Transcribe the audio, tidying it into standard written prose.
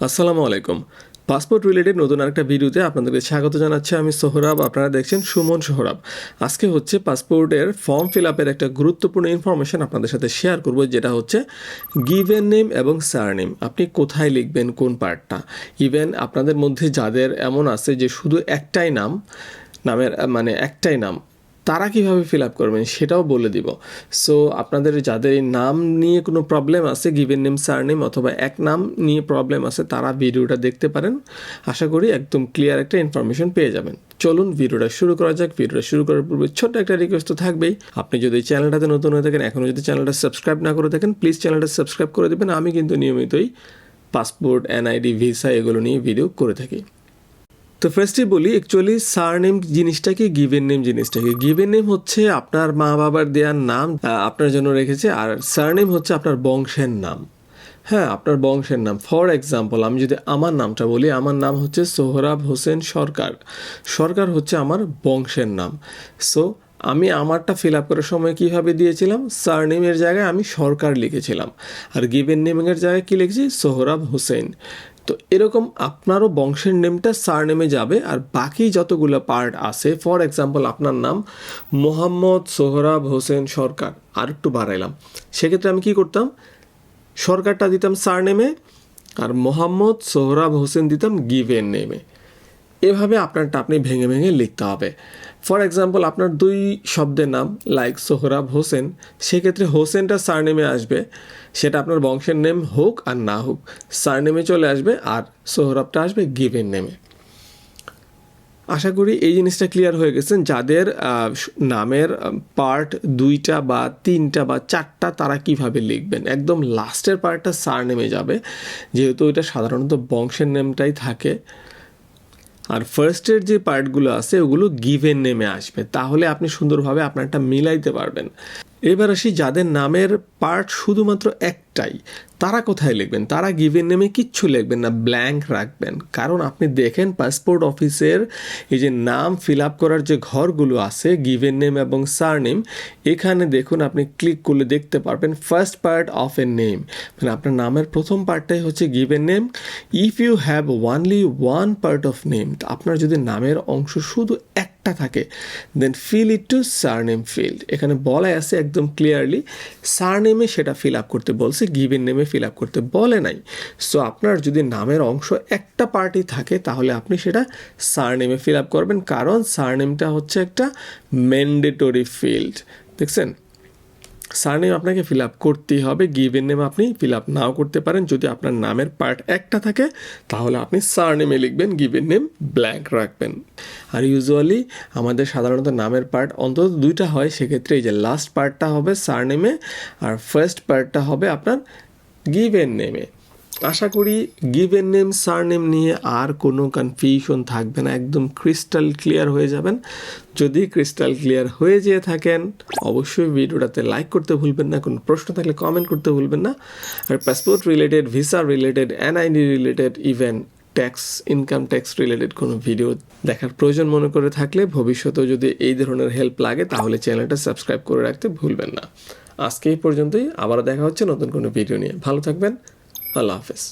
আসসালামু আলাইকুম। Passport related নতুন আরেকটা ভিডিওতে আপনাদেরকে স্বাগত জানাচ্ছি। আমি সোহরাব, আপনারা দেখছেন সুমন সোহরাব। আজকে হচ্ছে পাসপোর্টের ফর্ম ফিল আপের একটা গুরুত্বপূর্ণ ইনফরমেশন আপনাদের সাথে শেয়ার করব, যেটা হচ্ছে গিভেন নেম এবং সারনেম। আপনি কোথায় লিখবেন, কোন পার্টটা। ইভেন আপনাদের মধ্যে যাদের এমন আছে যে শুধু একটাই নামের মানে একটাই নাম, তারা কীভাবে ফিল আপ করবেন সেটাও বলে দিব। সো আপনাদের যাদের এই নাম নিয়ে কোনো প্রবলেম আছে, গিভেন নেম সারনেম অথবা এক নাম নিয়ে প্রবলেম আছে, তারা ভিডিওটা দেখতে পারেন। আশা করি একদম ক্লিয়ার একটা ইনফরমেশন পেয়ে যাবেন। চলুন ভিডিওটা শুরু করা যাক। ভিডিওটা শুরু করার পূর্বে ছোট্ট একটা রিকোয়েস্ট তো থাকবেই। আপনি যদি এই চ্যানেলটাতে নতুন হয়ে থাকেন, এখনও যদি চ্যানেলটা সাবস্ক্রাইব না করে থাকেন, প্লিজ চ্যানেলটা সাবস্ক্রাইব করে দেবেন। আমি কিন্তু নিয়মিতই পাসপোর্ট, এনআইডি, ভিসা এগুলো নিয়ে ভিডিও করে থাকি। তো ফার্স্টে বলি, অ্যাকচুয়ালি সারনেম জিনিসটা কি, গিভেন নেম জিনিসটা কি। গিভেন নেম হচ্ছে আপনার মা বাবার দেওয়ার নাম আপনার জন্য রেখেছে, আর সারনেম হচ্ছে আপনার বংশের নাম। হ্যাঁ, আপনার বংশের নাম। ফর এক্সাম্পল, আমি যদি আমার নামটা বলি, আমার নাম হচ্ছে সোহরাব হোসেন সরকার। সরকার হচ্ছে আমার বংশের নাম। সো আমি আমারটা ফিল আপ করার সময় কীভাবে দিয়েছিলাম, সারনেমের জায়গায় আমি সরকার লিখেছিলাম, আর গিভেন নেমের জায়গায় কী লিখেছি, সোহরাব হোসেন। তো এরকম আপনারও বংশের নেমটা সারনেমে যাবে, আর বাকি যতগুলো পার্ট আছে, ফর এক্সাম্পল আপনার নাম মোহাম্মদ সোহরাব হোসেন সরকার, আর একটু বাড়াইলাম, সেক্ষেত্রে আমি কি করতাম, সরকারটা দিতাম সারনেমে আর মোহাম্মদ সোহরাব হোসেন দিতাম গিভেন নেমে। এভাবে আপনারটা আপনি ভেঙে ভেঙে লিখতে হবে। ফর এক্সাম্পল আপনার দুই শব্দের নাম লাইক সোহরাব হোসেন, সেক্ষেত্রে হোসেনটা সারনেমে আসবে, সেটা আপনার বংশের নেম হোক আর না হোক, সারনেমে চলে আসবে, আর সোহরাবটা আসবে গিভেন নেমে। আশা করি এই জিনিসটা ক্লিয়ার হয়ে গেছেন। যাদের নামের পার্ট দুইটা বা তিনটা বা চারটা, তারা কিভাবে লিখবেন, একদম লাস্টের পার্টটা সারনেমে যাবে, যেহেতু ওইটা সাধারণত বংশের নেমটাই থাকে, আর ফার্স্টের যে পার্টগুলো আছে ওগুলো গিভেন নেমে আসবে। তাহলে আপনি সুন্দরভাবে আপনারটা মিলাইতে পারবেন। এবার আসি, যাদের নামের পার্ট শুধুমাত্র একটাই, তারা কোথায় লিখবেন। তারা গিভেন নেমে কিচ্ছু লিখবেন না, ব্ল্যাঙ্ক রাখবেন। কারণ আপনি দেখেন পাসপোর্ট অফিসের এই যে নাম ফিল আপ করার যে ঘরগুলো আছে, গিভেন নেম এবং সারনেম, এখানে দেখুন, আপনি ক্লিক করলে দেখতে পারবেন first part of a name, মানে আপনার নামের প্রথম পার্টটাই হচ্ছে given name. If you have only one part of name, আপনার যদি নামের অংশ শুধু একটা থাকে, then fill it to surname field. এখানে বলা আছে একদম ক্লিয়ারলি, সারনেমে সেটা ফিল আপ করতে বলছে, গিভেন নেমে ফিল আপ করতে বলে নাই। সো আপনার যদি নামের অংশ একটা পার্টই থাকে, তাহলে আপনি সেটা সারনেমে ফিল আপ করবেন, কারণ সারনেমটা হচ্ছে একটা ম্যান্ডেটরি ফিল্ড। দেখছেন, সারনেম আপনাকে ফিল আপ করতেই হবে, গিভেন নেম আপনি ফিল আপ নাও করতে পারেন। যদি আপনার নামের পার্ট একটা থাকে, তাহলে আপনি সারনেমে লিখবেন, গিভেন নেম ব্ল্যাঙ্ক রাখবেন। আর ইউজুয়ালি আমাদের সাধারণত নামের পার্ট অন্তত দুইটা হয়, সেক্ষেত্রে এই যে লাস্ট পার্টটা হবে সারনেমে, আর ফার্স্ট পার্টটা হবে আপনার গিভেন নেমে। আশা করি গিভেন নেম সারনেম নিয়ে আর কোনো কনফিউশন থাকবে না, একদম ক্রিস্টাল ক্লিয়ার হয়ে যাবেন। যদি ক্রিস্টাল ক্লিয়ার হয়ে যেয়ে থাকেন, অবশ্যই ভিডিওটাতে লাইক করতে ভুলবেন না, কোনো প্রশ্ন থাকলে কমেন্ট করতে ভুলবেন না। আর passport related, visa related, NID related, even tax, income tax related কোনো ভিডিও দেখার প্রয়োজন মনে করে থাকলে, ভবিষ্যতেও যদি এই ধরনের হেল্প লাগে, তাহলে চ্যানেলটা সাবস্ক্রাইব করে রাখতে ভুলবেন না। আজকে এই পর্যন্তই, আবারও দেখা হচ্ছে নতুন কোনো ভিডিও নিয়ে। ভালো থাকবেন, আল্লাহ হাফেজ।